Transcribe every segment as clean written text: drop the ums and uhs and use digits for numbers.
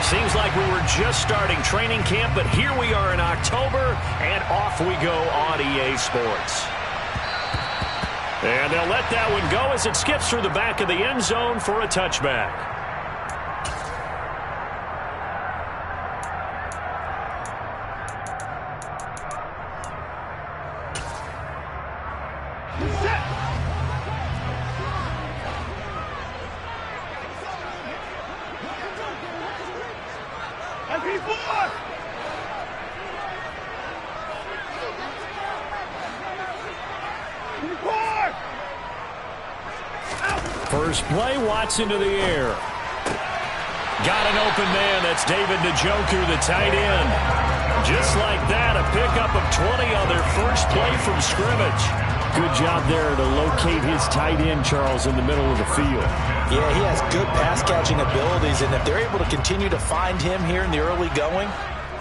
Seems like we were just starting training camp, but here we are in October, and off we go on EA Sports. And they'll let that one go as it skips through the back of the end zone for a touchback. First play, Watson to the air. Got an open man. That's David Njoku, the tight end. Just like that, a pickup of 20 on their first play from scrimmage. Good job there to locate his tight end, Charles, in the middle of the field. Yeah, he has good pass-catching abilities, and if they're able to continue to find him here in the early going,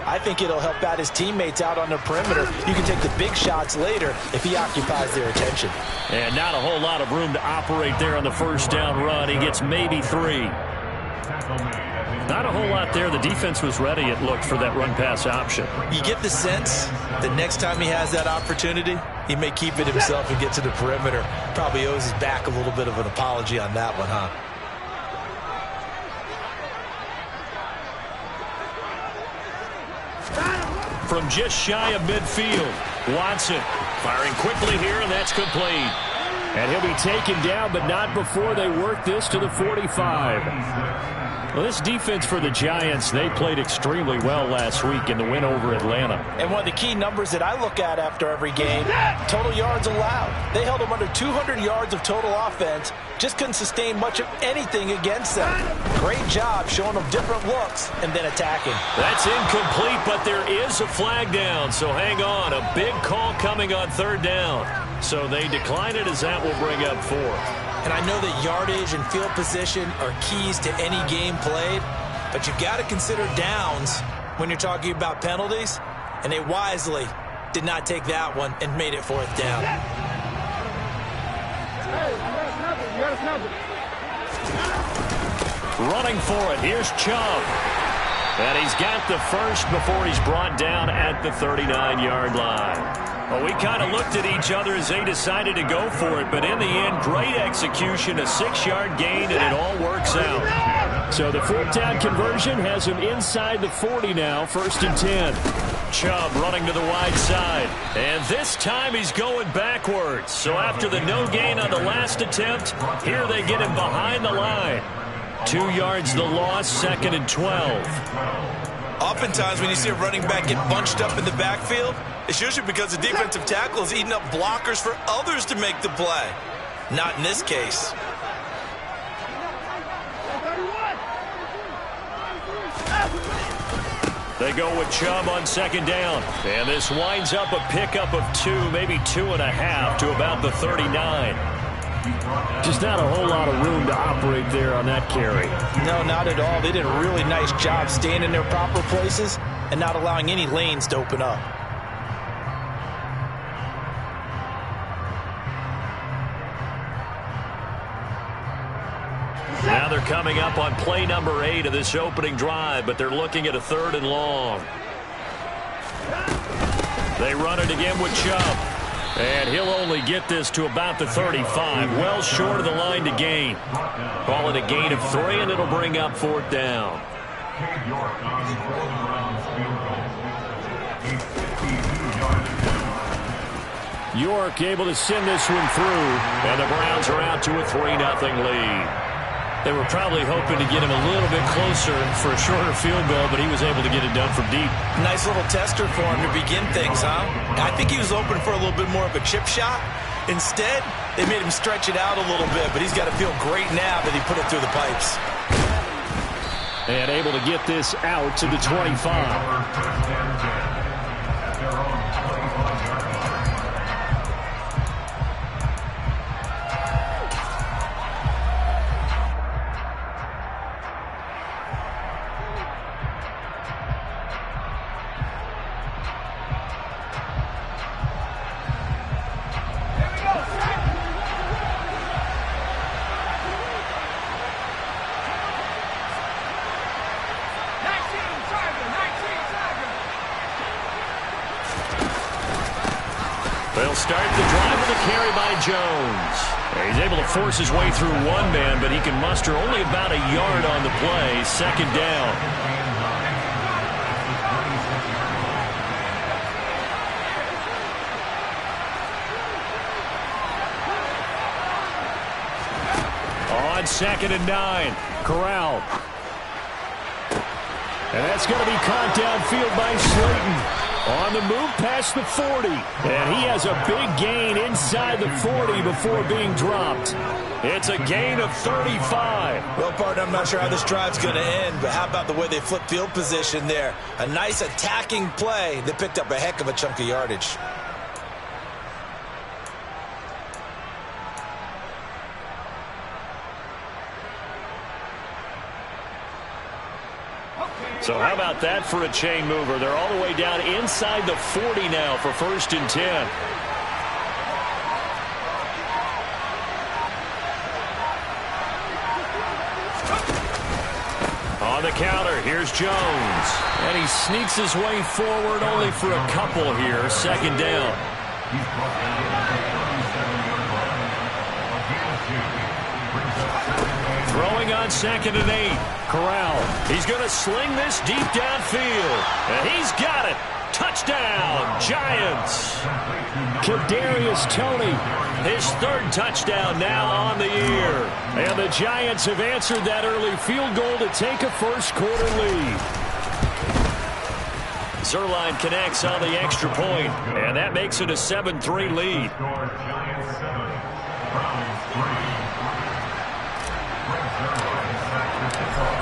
I think it'll help out his teammates out on the perimeter. You can take the big shots later if he occupies their attention. And not a whole lot of room to operate there on the first down run. He gets maybe 3. Not a whole lot there. The defense was ready, it looked, for that run-pass option. You get the sense that next time he has that opportunity, he may keep it himself and get to the perimeter. Probably owes his back a little bit of an apology on that one, huh? From just shy of midfield, Watson firing quickly here, and that's complete. And he'll be taken down, but not before they work this to the 45. Well, this defense for the Giants, they played extremely well last week in the win over Atlanta. And one of the key numbers that I look at after every game, total yards allowed. They held them under 200 yards of total offense, just couldn't sustain much of anything against them. Great job showing them different looks and then attacking. That's incomplete, but there is a flag down, so hang on. A big call coming on third down. So they decline it as that will bring up 4. And I know that yardage and field position are keys to any game played, but you've got to consider downs when you're talking about penalties, and they wisely did not take that one and made it 4th down. Running for it, here's Chubb. And he's got the first before he's brought down at the 39-yard line. Well, we kind of looked at each other as they decided to go for it, but in the end, great execution, a 6-yard gain, and it all works out. So the 4th down conversion has him inside the 40 now, 1st and 10. Chubb running to the wide side, and this time he's going backwards. So after the no gain on the last attempt, here they get him behind the line. 2 yards the loss, 2nd and 12. Oftentimes when you see a running back get bunched up in the backfield, it's usually because the defensive tackle is eating up blockers for others to make the play. Not in this case. They go with Chubb on 2nd down. And this winds up a pickup of 2, maybe 2.5 to about the 39. Just not a whole lot of room to operate there on that carry. No, not at all. They did a really nice job staying in their proper places and not allowing any lanes to open up. Now they're coming up on play number 8 of this opening drive, but they're looking at a 3rd and long. They run it again with Chubb. And he'll only get this to about the 35, well short of the line to gain. Call it a gain of 3, and it'll bring up 4th down. York able to send this one through, and the Browns are out to a 3-0 lead. They were probably hoping to get him a little bit closer for a shorter field goal, but he was able to get it done from deep. Nice little tester for him to begin things, huh? I think he was open for a little bit more of a chip shot. Instead, they made him stretch it out a little bit, but he's got to feel great now that he put it through the pipes. And able to get this out to the 25. They'll start the drive with a carry by Jones. He's able to force his way through one man, but he can muster only about a yard on the play. Second down. On 2nd and 9, Corral. And that's going to be caught downfield by Slayton. On the move past the 40. And he has a big gain inside the 40 before being dropped. It's a gain of 35. Well, partner, I'm not sure how this drive's going to end, but how about the way they flip field position there? A nice attacking play that picked up a heck of a chunk of yardage. So how about that for a chain mover? They're all the way down inside the 40 now for 1st and 10. On the counter, here's Jones. And he sneaks his way forward only for a couple here. 2nd down. Throwing on 2nd and 8. Corral. He's going to sling this deep downfield. And he's got it. Touchdown, Giants. Kadarius Toney. His 3rd touchdown now on the year. And the Giants have answered that early field goal to take a first-quarter lead. Zerline connects on the extra point, and that makes it a 7-3 lead.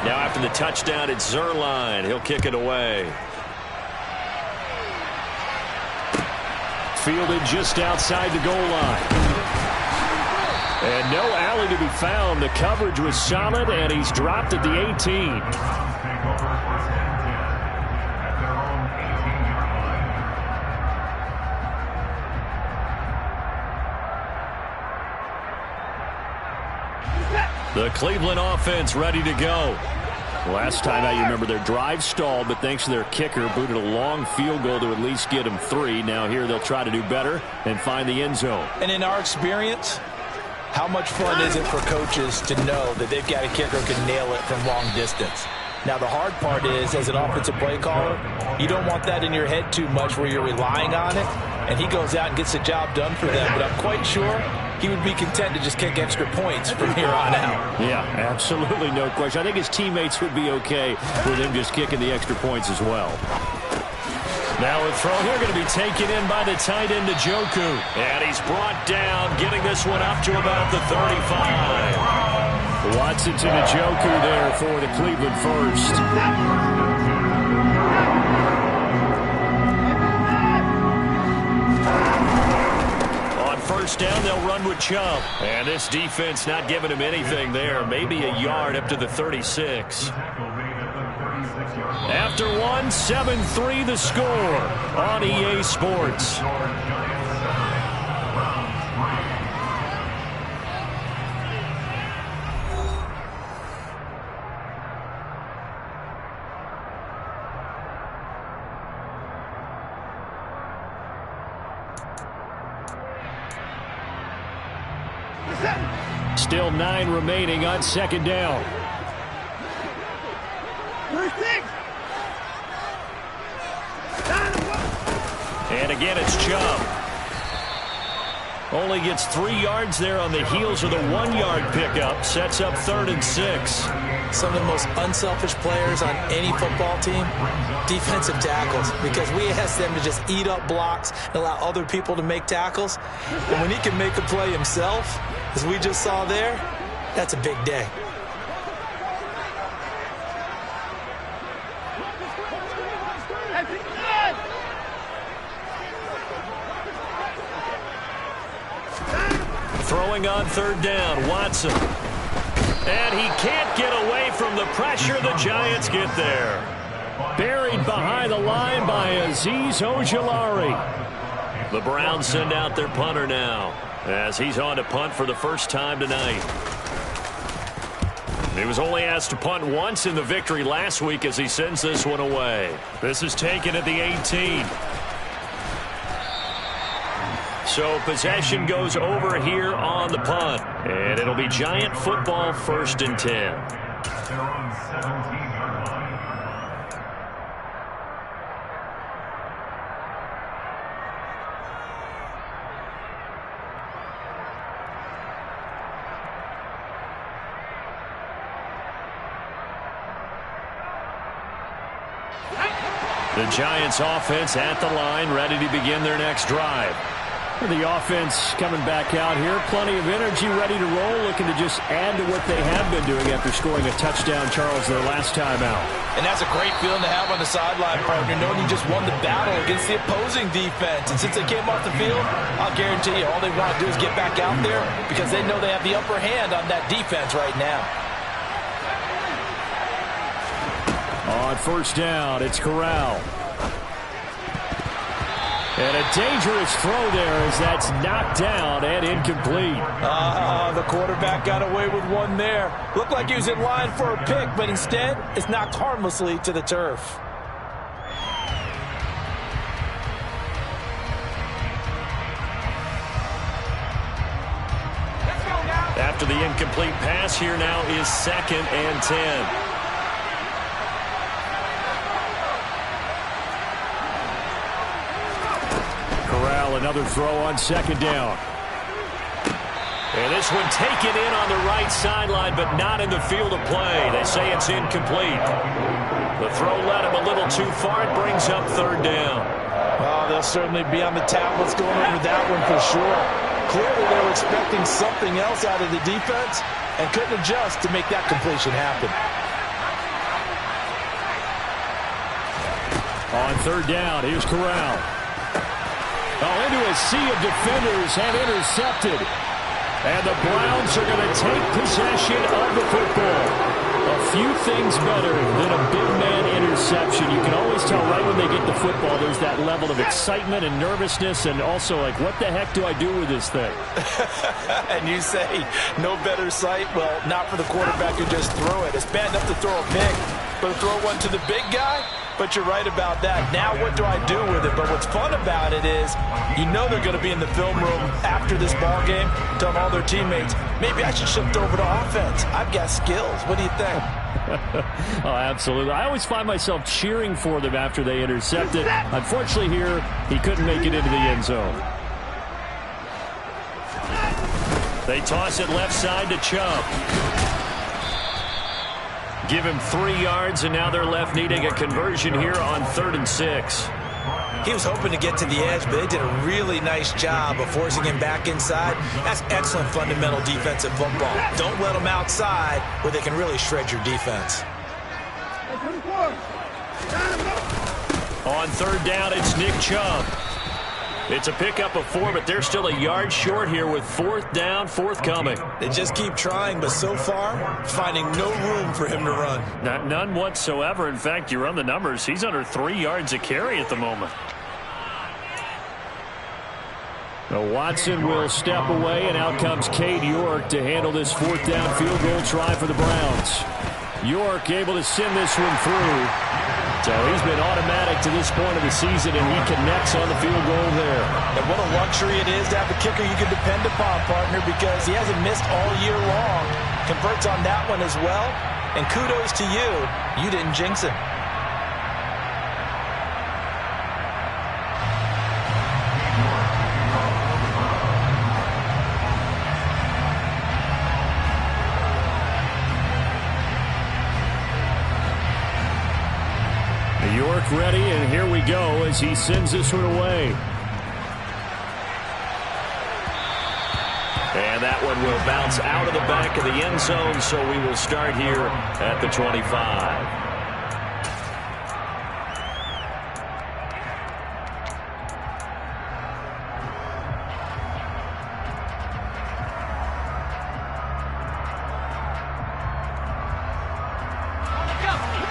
Now after the touchdown, it's Zerline. He'll kick it away. Fielded just outside the goal line. And no alley to be found. The coverage was solid, and he's dropped at the 18. The Cleveland offense ready to go. Last time out, you remember their drive stalled, but thanks to their kicker, booted a long field goal to at least get them 3. Now here they'll try to do better and find the end zone. And in our experience, how much fun is it for coaches to know that they've got a kicker who can nail it from long distance? Now, the hard part is, as an offensive play caller, you don't want that in your head too much where you're relying on it, and he goes out and gets the job done for them. But I'm quite sure he would be content to just kick extra points from here on out. Yeah, absolutely, no question. I think his teammates would be okay with him just kicking the extra points as well. Now a throw here going to be taken in by the tight end, Njoku. And he's brought down, getting this one up to about the 35. Watson to Njoku there for the Cleveland first. On 1st down, they'll run with Chubb. And this defense not giving him anything there. Maybe a yard up to the 36. After 1, 7-3 the score on EA Sports. Still 9 remaining on 2nd down. And again, it's Chubb. Only gets 3 yards there on the heels of the 1-yard pickup. Sets up 3rd and 6. Some of the most unselfish players on any football team, defensive tackles, because we ask them to just eat up blocks and allow other people to make tackles. And when he can make a play himself, as we just saw there, that's a big day. Throwing on 3rd down, Watson. And he can't get away from the pressure. The Giants get there. Buried behind the line by Azeez Ojulari. The Browns send out their punter now, as he's on to punt for the first time tonight. He was only asked to punt once in the victory last week as he sends this one away. This is taken at the 18. So possession goes over here on the punt. And it'll be Giant football, 1st and 10. They're on 17-yard line. The Giants offense at the line, ready to begin their next drive. The offense coming back out here. Plenty of energy, ready to roll, looking to just add to what they have been doing after scoring a touchdown, Charles, their last time out. And that's a great feeling to have on the sideline, partner, knowing you just won the battle against the opposing defense. And since they came off the field, I'll guarantee you all they want to do is get back out there because they know they have the upper hand on that defense right now. On 1st down, it's Corral. And a dangerous throw there as that's knocked down and incomplete. The quarterback got away with one there. Looked like he was in line for a pick, but instead, it's knocked harmlessly to the turf. After the incomplete pass, here now is 2nd and 10. Corral, another throw on 2nd down. And this one taken in on the right sideline, but not in the field of play. They say it's incomplete. The throw led him a little too far. It brings up 3rd down. Oh, they'll certainly be on the tablets going over that one for sure. Clearly, they were expecting something else out of the defense and couldn't adjust to make that completion happen. On 3rd down, here's Corral. Into a sea of defenders and intercepted. And the Browns are going to take possession of the football. A few things better than a big man interception. You can always tell right when they get the football, there's that level of excitement and nervousness and also like, what the heck do I do with this thing? And you say, no better sight? Well, not for the quarterback who just throw it. It's bad enough to throw a pick, but to throw one to the big guy? But you're right about that. Now what do I do with it? But what's fun about it is you know they're going to be in the film room after this ball game telling all their teammates, maybe I should shift over to offense. I've got skills. What do you think? Oh, absolutely. I always find myself cheering for them after they intercept it. Unfortunately here, he couldn't make it into the end zone. They toss it left side to Chubb. Give him 3 yards, and now they're left needing a conversion here on 3rd and 6. He was hoping to get to the edge, but they did a really nice job of forcing him back inside. That's excellent fundamental defensive football. Don't let them outside where they can really shred your defense. On 3rd down, it's Nick Chubb. It's a pickup of 4, but they're still a yard short here with 4th down, forthcoming. They just keep trying, but so far, finding no room for him to run. None whatsoever. In fact, you run the numbers. He's under 3 yards a carry at the moment. Now Watson will step away, and out comes Cade York to handle this 4th down field goal try for the Browns. York able to send this one through. So he's been automatic to this point of the season, and he connects on the field goal there. And what a luxury it is to have a kicker you can depend upon, partner, because he hasn't missed all year long. Converts on that one as well. And kudos to you. You didn't jinx him. York ready, and here we go as he sends this one away. And that one will bounce out of the back of the end zone, so we will start here at the 25.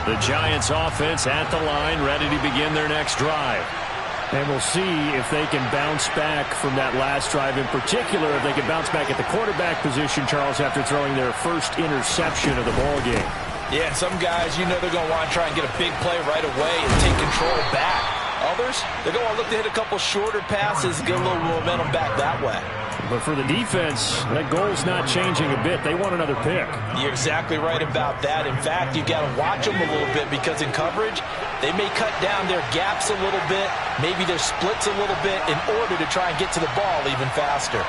The Giants offense at the line, ready to begin their next drive. And we'll see if they can bounce back from that last drive, in particular, if they can bounce back at the quarterback position, Charles, after throwing their first interception of the ball game. Yeah, some guys, you know they're going to want to try and get a big play right away and take control back. Others, they're going to look to hit a couple shorter passes, get a little momentum back that way. But for the defense, that goal's not changing a bit. They want another pick. You're exactly right about that. In fact, you got to watch them a little bit because in coverage, they may cut down their gaps a little bit, maybe their splits a little bit in order to try and get to the ball even faster.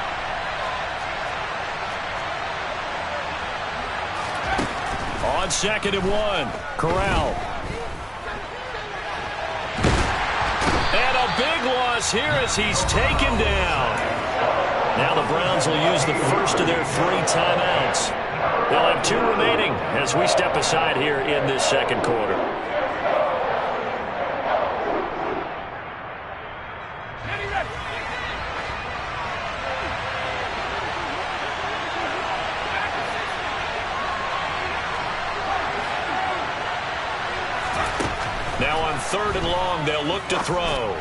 On 2nd and 1, Corral. And a big loss here as he's taken down. Now the Browns will use the first of their 3 timeouts. They'll have 2 remaining as we step aside here in this second quarter. Now on 3rd and long, they'll look to throw.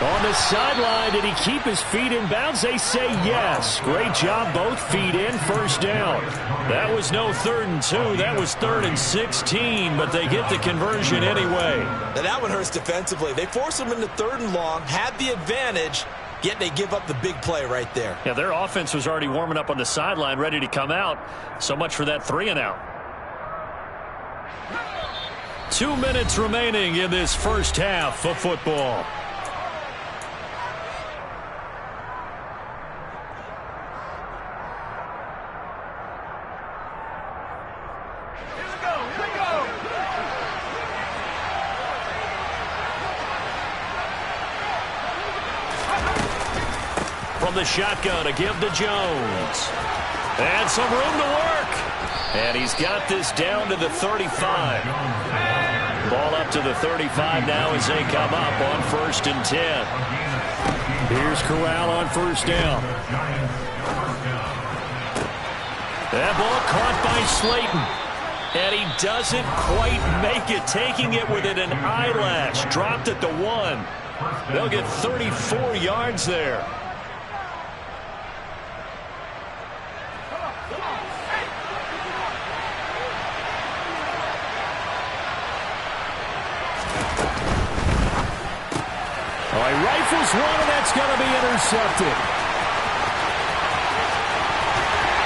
On the sideline, did he keep his feet in bounds? They say yes. Great job, both feet in, first down. That was no 3rd and 2. That was 3rd and 16, but they get the conversion anyway. Now that one hurts defensively. They force them into 3rd and long, had the advantage, yet they give up the big play right there. Yeah, their offense was already warming up on the sideline, ready to come out. So much for that 3 and out. 2 minutes remaining in this first half of football. From the shotgun, a give to Jones. And some room to work. And he's got this down to the 35. Ball up to the 35 now as they come up on 1st and 10. Here's Corral on 1st down. That ball caught by Slayton. And he doesn't quite make it, taking it within an eyelash. Dropped it to 1. They'll get 34 yards there. Rifles one, and that's going to be intercepted.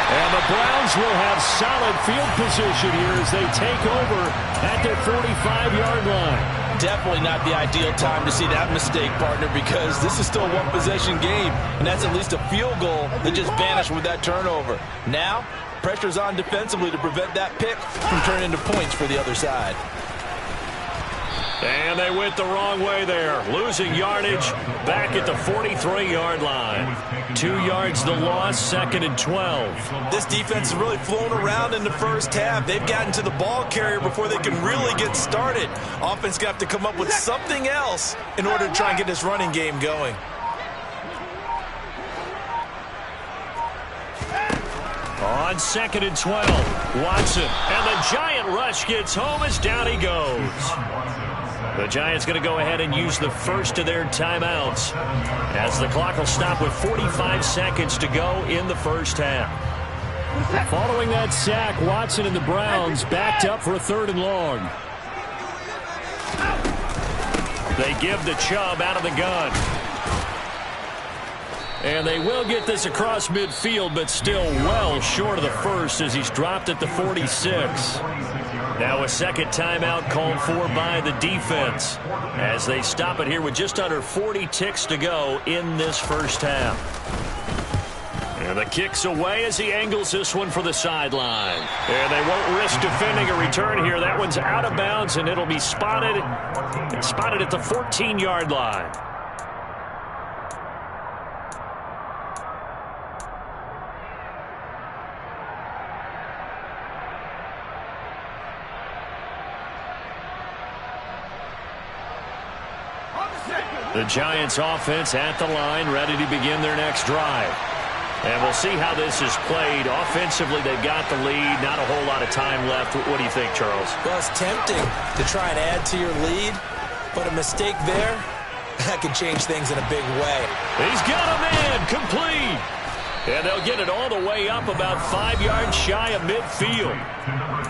And the Browns will have solid field position here as they take over at their 45-yard line. Definitely not the ideal time to see that mistake, partner, because this is still a one-possession game, and that's at least a field goal that just vanished with that turnover. Now, pressure's on defensively to prevent that pick from turning into points for the other side. And they went the wrong way there, losing yardage back at the 43-yard line. 2 yards the loss, 2nd and 12. This defense has really flown around in the first half. They've gotten to the ball carrier before they can really get started. Offense got to come up with something else in order to try and get this running game going. On 2nd and 12, Watson. And the giant rush gets home as down he goes. The Giants going to go ahead and use the first of their timeouts as the clock will stop with 45 seconds to go in the first half. Following that sack, Watson and the Browns backed up for a 3rd and long. They give the Chubb out of the gun. And they will get this across midfield, but still well short of the first as he's dropped at the 46. Now a second timeout called for by the defense as they stop it here with just under 40 ticks to go in this first half. And the kick's away as he angles this one for the sideline. And they won't risk defending a return here. That one's out of bounds, and it'll be spotted at the 14-yard line. The Giants offense at the line, ready to begin their next drive. And we'll see how this is played. Offensively, they've got the lead. Not a whole lot of time left. What do you think, Charles? Well, it's tempting to try and add to your lead, but a mistake there, that can change things in a big way. He's got a man, complete. And they'll get it all the way up about 5 yards shy of midfield.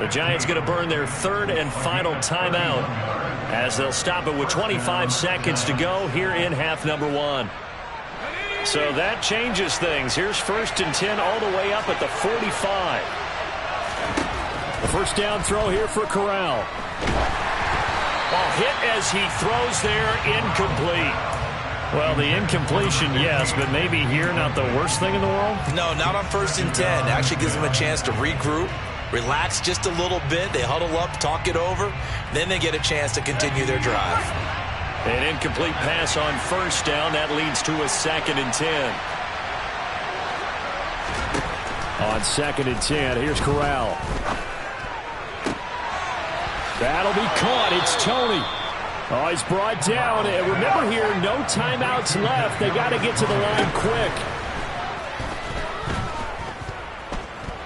The Giants going to burn their 3rd and final timeout as they'll stop it with 25 seconds to go here in half number one. So that changes things. Here's 1st and 10 all the way up at the 45. The first down throw here for Corral. Ball hit as he throws there, incomplete. Well, the incompletion, yes, but maybe here not the worst thing in the world? No, not on 1st and 10. Actually gives them a chance to regroup, relax just a little bit. They huddle up, talk it over. Then they get a chance to continue their drive. An incomplete pass on 1st down. That leads to a 2nd and 10. On 2nd and 10, here's Corral. That'll be caught. It's Tony. Oh, he's brought down. And remember here, no timeouts left. They got to get to the line quick.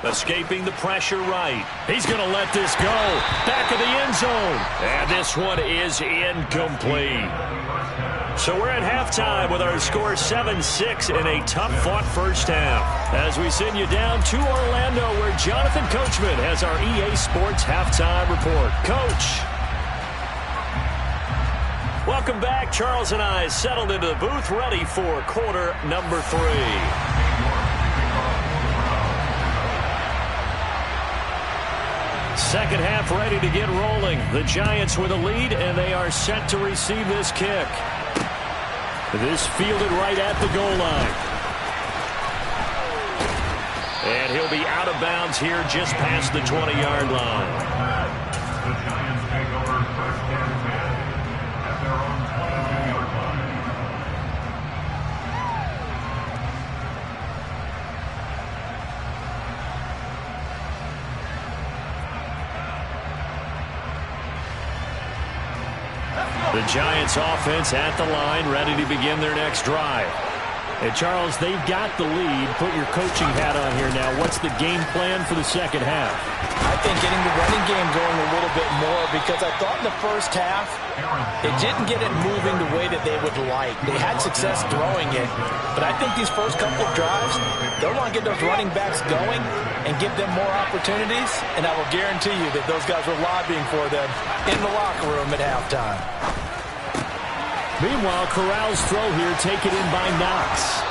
Escaping the pressure right. He's going to let this go. Back of the end zone. And this one is incomplete. So we're at halftime with our score 7-6 in a tough-fought first half. As we send you down to Orlando, where Jonathan Coachman has our EA Sports halftime report. Coach. Welcome back. Charles and I settled into the booth, ready for quarter number 3. Second half ready to get rolling. The Giants with a lead, and they are set to receive this kick. This fielded right at the goal line. And he'll be out of bounds here just past the 20-yard line. The Giants take over 1st and 10 at their own 22-yard line. The Giants offense at the line, ready to begin their next drive. Hey, Charles, they've got the lead. Put your coaching hat on here now. What's the game plan for the second half? I think getting the running game going a little bit more, because I thought in the first half they didn't get it moving the way that they would like. They had success throwing it, but I think these first couple of drives, they'll want to get those running backs going and give them more opportunities, and I will guarantee you that those guys were lobbying for them in the locker room at halftime. Meanwhile, Corral's throw here taken in by Knox.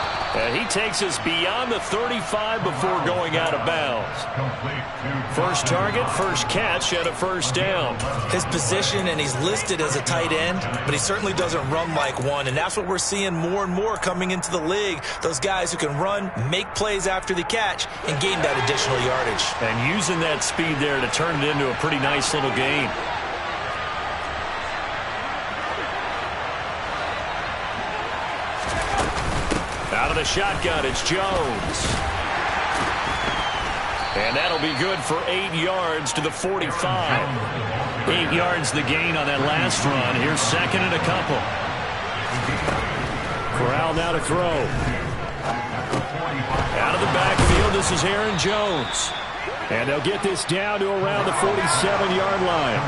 He takes us beyond the 35 before going out of bounds. First target, first catch, and a first down. His position, and he's listed as a tight end, but he certainly doesn't run like one, and that's what we're seeing more and more coming into the league. Those guys who can run, make plays after the catch, and gain that additional yardage. And using that speed there to turn it into a pretty nice little game. Out of the shotgun, it's Jones. And that'll be good for 8 yards to the 45. 8 yards the gain on that last run. Here's 2nd and a couple. Corral now to throw. Out of the backfield, this is Aaron Jones. And they'll get this down to around the 47-yard line.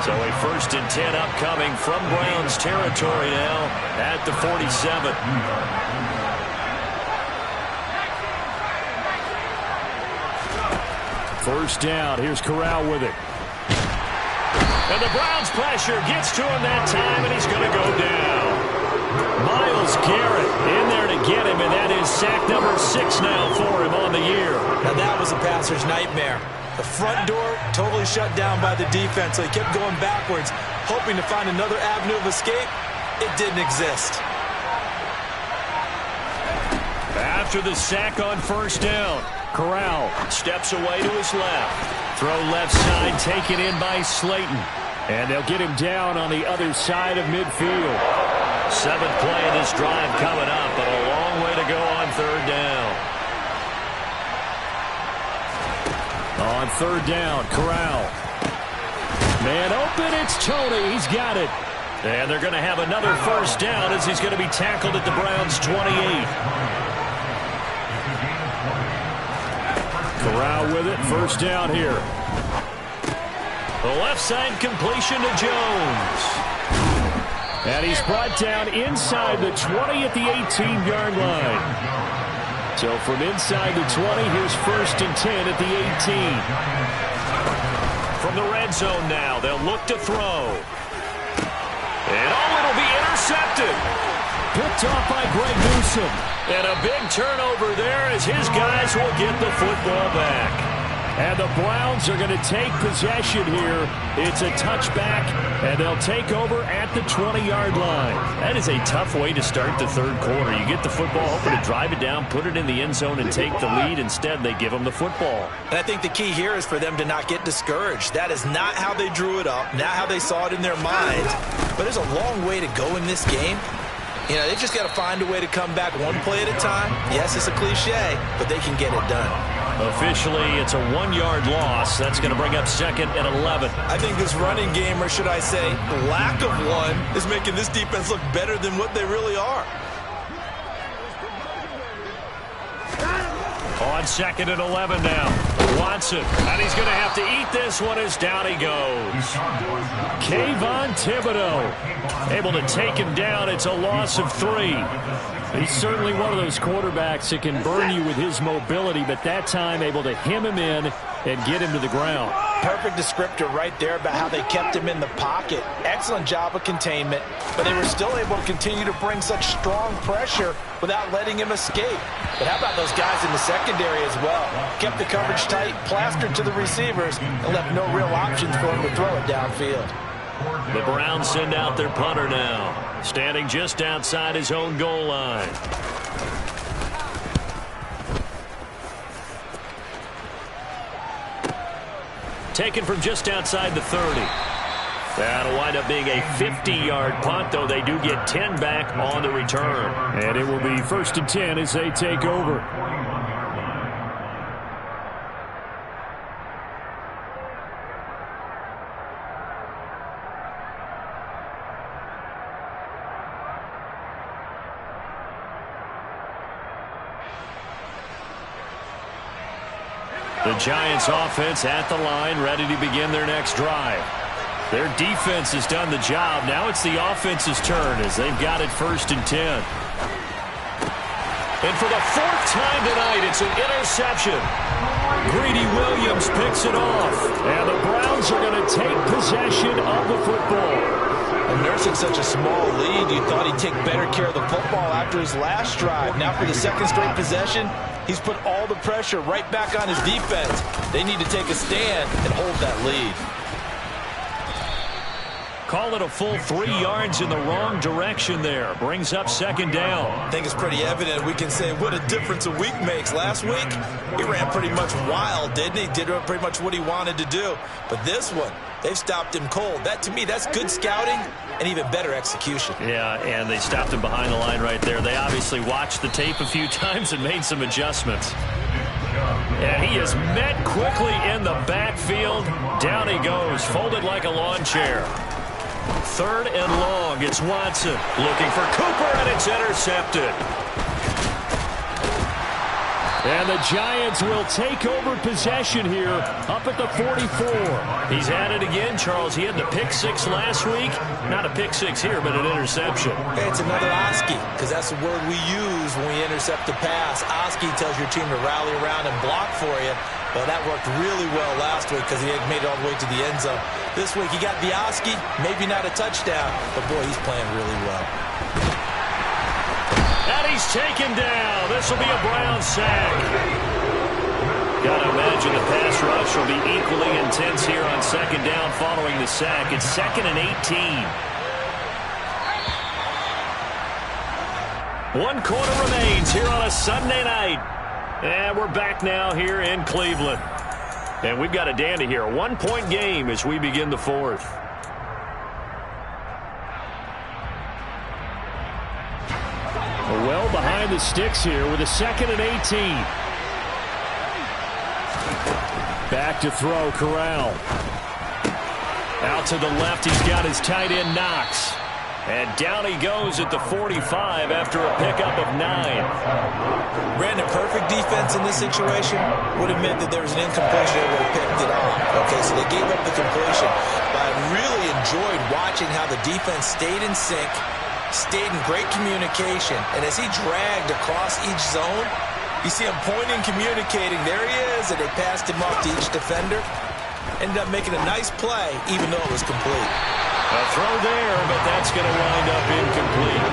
So a 1st and 10 upcoming from Browns territory now at the 47. First down. Here's Corral with it. And the Browns pressure gets to him that time, and he's going to go down. Myles Garrett in there to get him, and that is sack number 6 now for him on the year. Now that was a passer's nightmare. The front door totally shut down by the defense, so he kept going backwards, hoping to find another avenue of escape. It didn't exist. After the sack on first down, Corral steps away to his left. Throw left side taken in by Slayton. And they'll get him down on the other side of midfield. 7th play of this drive coming up, but a long way to go on 3rd down. On 3rd down, Corral. Man open, it's Tony. He's got it. And they're going to have another first down as he's going to be tackled at the Browns' 28. Corral with it. First down here. The left side completion to Jones. And he's brought down inside the 20 at the 18-yard line. So from inside the 20, here's 1st and 10 at the 18. From the red zone now, they'll look to throw. it'll be intercepted. Picked off by Greg Newsome. And a big turnover there as his guys will get the football back. And the Browns are going to take possession here. It's a touchback, and they'll take over at the 20-yard line. That is a tough way to start the third quarter. You get the football, hoping to drive it down, put it in the end zone, and take the lead. Instead, they give them the football. And I think the key here is for them to not get discouraged. That is not how they drew it up, not how they saw it in their minds. But there's a long way to go in this game. You know, they just got to find a way to come back one play at a time. Yes, it's a cliche, but they can get it done. Officially, it's a 1-yard loss. That's going to bring up 2nd and 11. I think this running game, or should I say lack of one, is making this defense look better than what they really are. On 2nd and 11 now. Watson, and he's going to have to eat this one as down he goes. Kayvon Thibodeau able to take him down. It's a loss of 3. He's certainly one of those quarterbacks that can burn you with his mobility, but that time able to hem him in and get him to the ground. Perfect descriptor right there about how they kept him in the pocket. Excellent job of containment, but they were still able to continue to bring such strong pressure without letting him escape. But how about those guys in the secondary as well? Kept the coverage tight, plastered to the receivers, and left no real options for him to throw it downfield. The Browns send out their punter now, standing just outside his own goal line. Taken from just outside the 30. That'll wind up being a 50-yard punt, though they do get 10 back on the return. And it will be 1st and 10 as they take over. The Giants offense at the line, ready to begin their next drive. Their defense has done the job. Now it's the offense's turn as they've got it 1st and 10. And for the 4th time tonight, it's an interception. Greedy Williams picks it off. And the Browns are going to take possession of the football. And nursing such a small lead, you thought he'd take better care of the football after his last drive. Now for the 2nd straight possession, he's put all the pressure right back on his defense. They need to take a stand and hold that lead. Call it a full 3 yards in the wrong direction there. Brings up 2nd down. I think it's pretty evident. We can say what a difference a week makes. Last week, he ran pretty much wild, didn't he? Did pretty much what he wanted to do. But this one, they've stopped him cold. That, to me, that's good scouting and even better execution. Yeah, and they stopped him behind the line right there. They obviously watched the tape a few times and made some adjustments. And he is met quickly in the backfield. Down he goes, folded like a lawn chair. 3rd and long. It's Watson looking for Cooper, and it's intercepted. And the Giants will take over possession here up at the 44. He's at it again, Charles. He had the pick 6 last week. Not a pick 6 here, but an interception. Hey, it's another Oski, because that's the word we use when we intercept the pass. Oski tells your team to rally around and block for you. Well, that worked really well last week because he had made it all the way to the end zone. This week he got the Oski, maybe not a touchdown, but boy, he's playing really well. And he's taken down. This will be a Brown sack. Got to imagine the pass rush will be equally intense here on 2nd down following the sack. It's 2nd and 18. 1 quarter remains here on a Sunday night. And we're back now here in Cleveland. And we've got a dandy here. A 1-point game as we begin the 4th. Well behind the sticks here with a 2nd and 18. Back to throw, Corral. Out to the left, he's got his tight end, Knox. And down he goes at the 45 after a pickup of 9. Ran a perfect defense in this situation. Would have meant that there was an incompletion. They would have picked it off. Okay, so they gave up the completion. But I really enjoyed watching how the defense stayed in sync, stayed in great communication. And as he dragged across each zone, you see him pointing, communicating. There he is, and they passed him off to each defender. Ended up making a nice play, even though it was complete. A throw there, but that's going to wind up incomplete.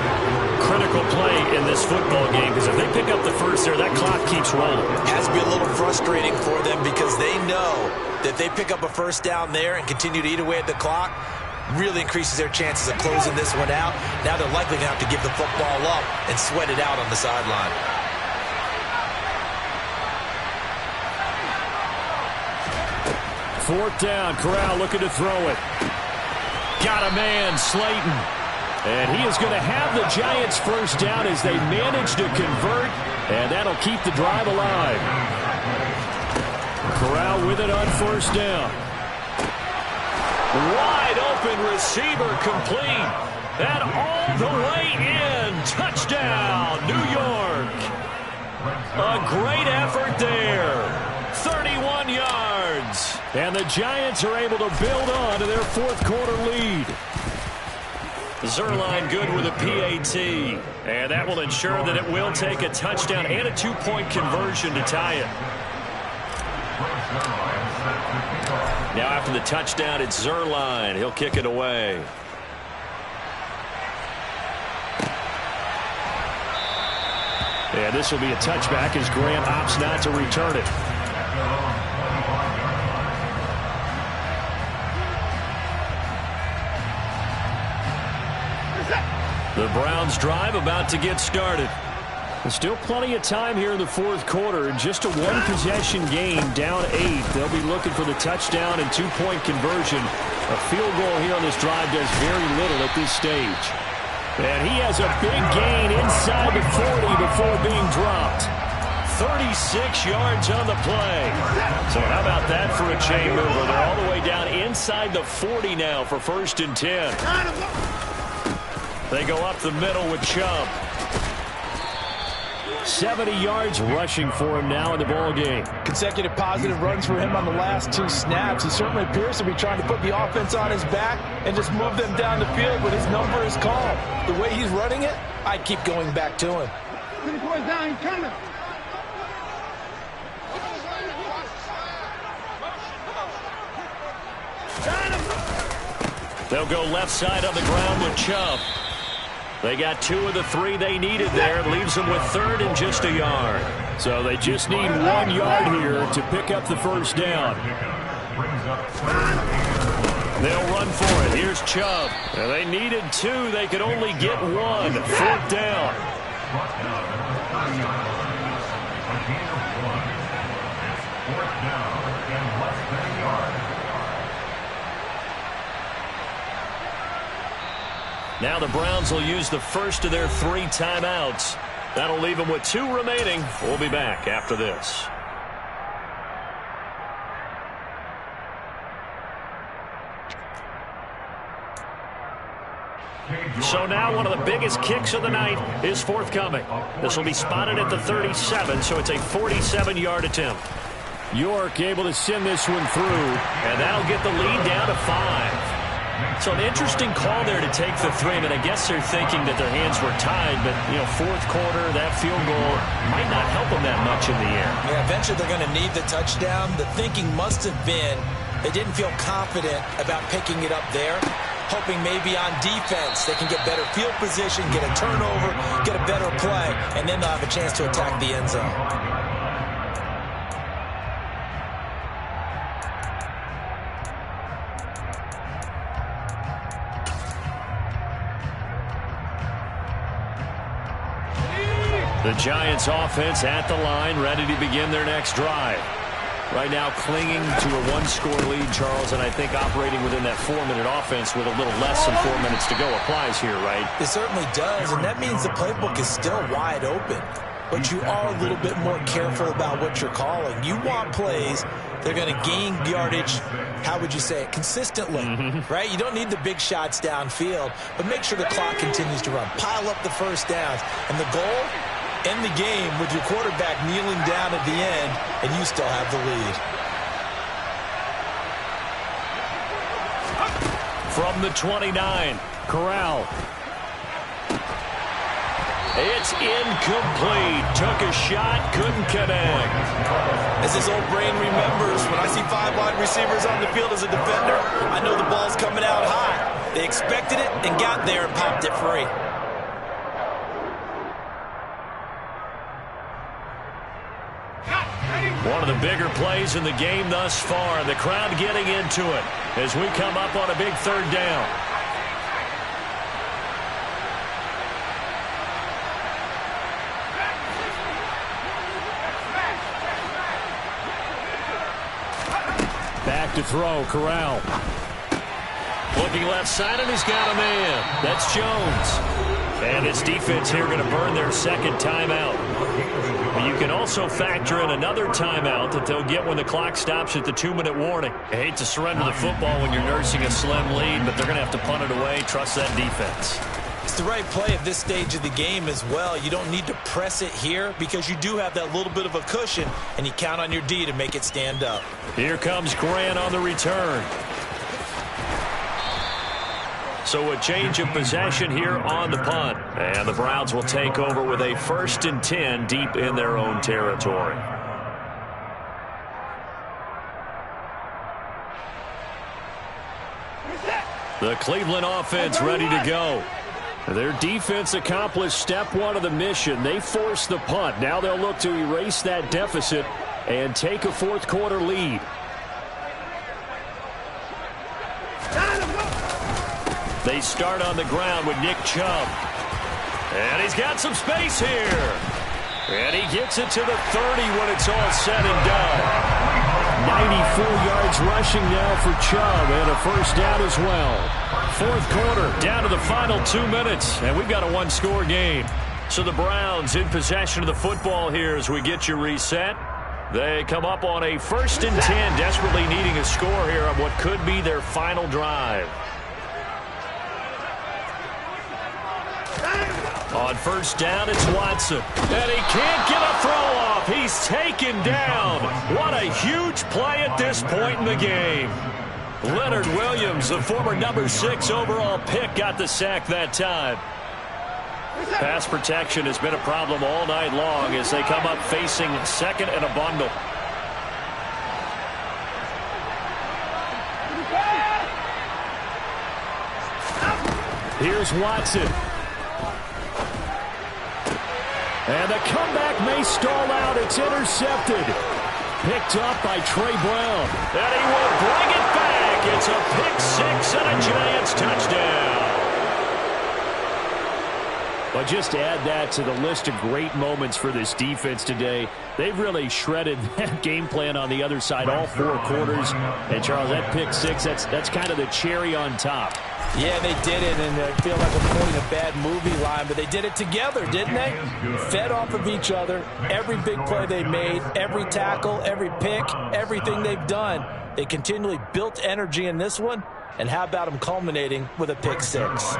Critical play in this football game, because if they pick up the first there, that clock keeps rolling. Has to be a little frustrating for them because they know that they pick up a first down there and continue to eat away at the clock, really increases their chances of closing this one out. Now they're likely going to have to give the football up and sweat it out on the sideline. Fourth down, Corral looking to throw it. Got a man, Slayton. And he is going to have the Giants first down as they manage to convert, and that'll keep the drive alive. Corral with it on first down. Wide open receiver complete. And all the way in. Touchdown, New York. A great effort there. 31 yards. And the Giants are able to build on to their fourth quarter lead. Zerline good with a PAT. And that will ensure that it will take a touchdown and a two-point conversion to tie it. Now after the touchdown, it's Zerline. He'll kick it away. And this will be a touchback as Grant opts not to return it. The Browns drive about to get started. There's still plenty of time here in the fourth quarter. Just a one-possession game, down 8. They'll be looking for the touchdown and two-point conversion. A field goal here on this drive does very little at this stage. And he has a big gain inside the 40 before being dropped. 36 yards on the play. So how about that for a chain mover? They're all the way down inside the 40 now for 1st and 10. They go up the middle with Chubb. 70 yards rushing for him now in the ball game. Consecutive positive runs for him on the last 2 snaps. He certainly appears to be trying to put the offense on his back and just move them down the field when his number is called. The way he's running it, I'd keep going back to him. They'll go left side on the ground with Chubb. They got 2 of the 3 they needed there. It leaves them with 3rd and just a yard. So they just need 1 yard here to pick up the first down. They'll run for it. Here's Chubb. And they needed 2. They could only get 1. 4th down. Now the Browns will use the first of their 3 timeouts. That'll leave them with 2 remaining. We'll be back after this. So now one of the biggest kicks of the night is forthcoming. This will be spotted at the 37, so it's a 47-yard attempt. York able to send this one through. And that'll get the lead down to 5. So an interesting call there to take the 3. I mean, I guess they're thinking that their hands were tied, but, you know, fourth quarter, that field goal might not help them that much in the air. Yeah, eventually they're going to need the touchdown. The thinking must have been they didn't feel confident about picking it up there, hoping maybe on defense they can get better field position, get a turnover, get a better play, and then they'll have a chance to attack the end zone. The Giants offense at the line, ready to begin their next drive. Right now clinging to a 1-score lead, Charles, and I think operating within that 4-minute offense with a little less than 4 minutes to go applies here, right? It certainly does, and that means the playbook is still wide open. But you are a little bit more careful about what you're calling. You want plays they're going to gain yardage, how would you say it, consistently, right? You don't need the big shots downfield, but make sure the clock continues to run. Pile up the first downs, and the goal, end the game with your quarterback kneeling down at the end, and you still have the lead. From the 29, Corral. It's incomplete. Took a shot, couldn't connect. As his old brain remembers, when I see 5 wide receivers on the field as a defender, I know the ball's coming out high. They expected it and got there and popped it free. One of the bigger plays in the game thus far. The crowd getting into it as we come up on a big 3rd down. Back to throw, Corral. Looking left side, and he's got a man. That's Jones. And his defense here going to burn their 2nd timeout. But you can also factor in another timeout that they'll get when the clock stops at the 2-minute warning. I hate to surrender the football when you're nursing a slim lead, but they're going to have to punt it away. Trust that defense. It's the right play at this stage of the game as well. You don't need to press it here because you do have that little bit of a cushion, and you count on your D to make it stand up. Here comes Grant on the return. So a change of possession here on the punt. And the Browns will take over with a 1st and 10 deep in their own territory. The Cleveland offense ready to go. Their defense accomplished step 1 of the mission. They forced the punt. Now they'll look to erase that deficit and take a 4th quarter lead. They start on the ground with Nick Chubb. And he's got some space here. And he gets it to the 30 when it's all said and done. 94 yards rushing now for Chubb, and a 1st down as well. 4th quarter, down to the final 2 minutes, and we've got a 1-score game. So the Browns in possession of the football here as we get you reset. They come up on a 1st and 10, desperately needing a score here on what could be their final drive. On 1st down, it's Watson. And he can't get a throw off. He's taken down. What a huge play at this point in the game. Leonard Williams, the former number 6 overall pick, got the sack that time. Pass protection has been a problem all night long as they come up facing 2nd and a bundle. Here's Watson. And the comeback may stall out. It's intercepted. Picked up by Trey Brown. And he will bring it back. It's a pick 6 and a Giants touchdown. But just add that to the list of great moments for this defense today. They've really shredded that game plan on the other side all 4 quarters. And, Charles, that pick 6, that's kind of the cherry on top. Yeah, they did it, and I feel like I'm quoting a bad movie line, but they did it together, didn't they? Fed off of each other. Every big play they made, every tackle, every pick, everything they've done. They continually built energy in this one, and how about them culminating with a pick 6?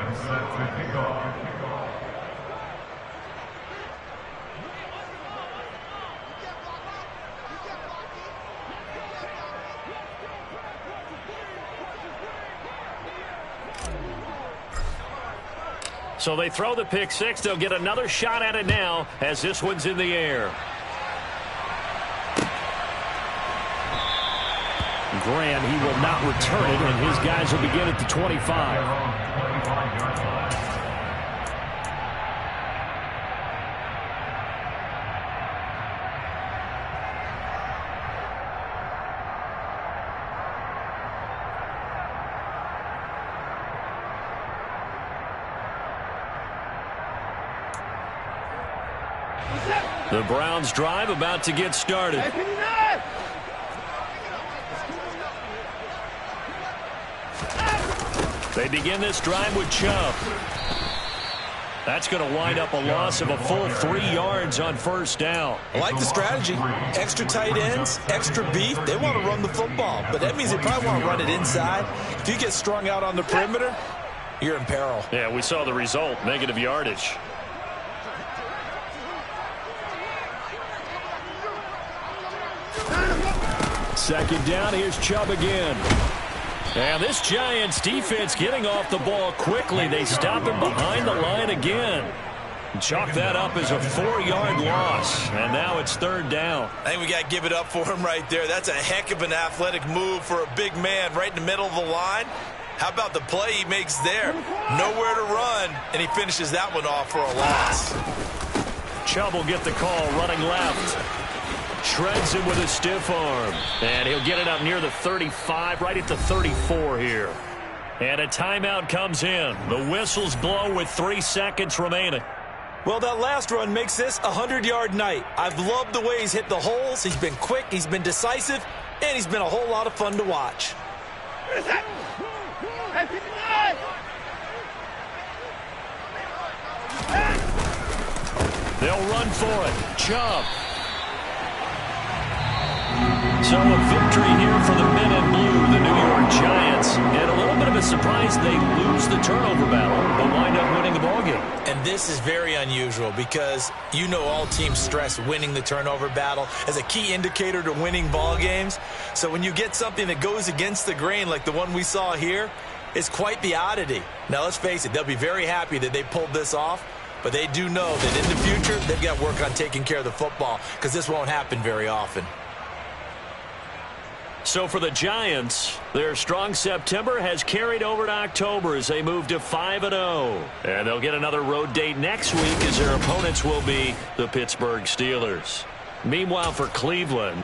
So they throw the pick 6. They'll get another shot at it now as this one's in the air. Grant, he will not return it, and his guys will begin at the 25. The Browns drive about to get started. They begin this drive with Chubb. That's going to wind up a loss of a full 3 yards on 1st down. I like the strategy. Extra tight ends, extra beef. They want to run the football, but that means they probably want to run it inside. If you get strung out on the perimeter, you're in peril. Yeah, we saw the result, negative yardage. Second down, here's Chubb again. And this Giants defense getting off the ball quickly. They stop him behind the line again. Chalk that up as a 4-yard loss, and now it's third down. I think we got to give it up for him right there. That's a heck of an athletic move for a big man right in the middle of the line. How about the play he makes there? Nowhere to run, and he finishes that one off for a loss. Chubb will get the call running left. Shreds him with a stiff arm. And he'll get it up near the 35, right at the 34 here. And a timeout comes in. The whistles blow with 3 seconds remaining. Well, that last run makes this a 100-yard night. I've loved the way he's hit the holes. He's been quick, he's been decisive, and he's been a whole lot of fun to watch. They'll run for it. Chubb. So a victory here for the men in blue, the New York Giants. And a little bit of a surprise they lose the turnover battle, but wind up winning the ballgame. And this is very unusual because you know all teams stress winning the turnover battle as a key indicator to winning ball games. So when you get something that goes against the grain like the one we saw here, it's quite the oddity. Now let's face it, they'll be very happy that they pulled this off, but they do know that in the future they've got work on taking care of the football because this won't happen very often. So for the Giants, their strong September has carried over to October as they move to 5-0. And they'll get another road date next week as their opponents will be the Pittsburgh Steelers. Meanwhile for Cleveland,